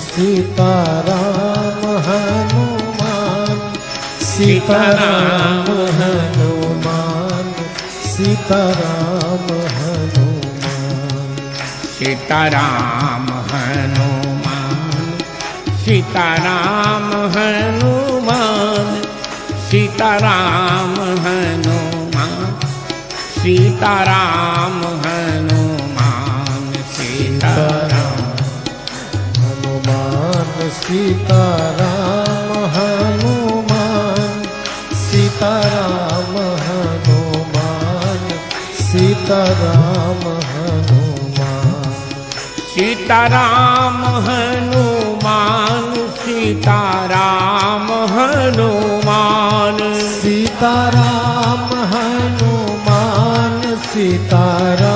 Sitaram Hanuman Sitaram Hanuman Sitaram Hanuman Sitaram Hanuman Sitaram Hanuman Sitaram Hanuman Sitaram Hanuman Sitaram Hanuman Sitaram Hanuman Sitaram Hanuman Sitaram Hanuman Sitaram Hanuman Sitaram Hanuman Sitaram Hanuman Sitaram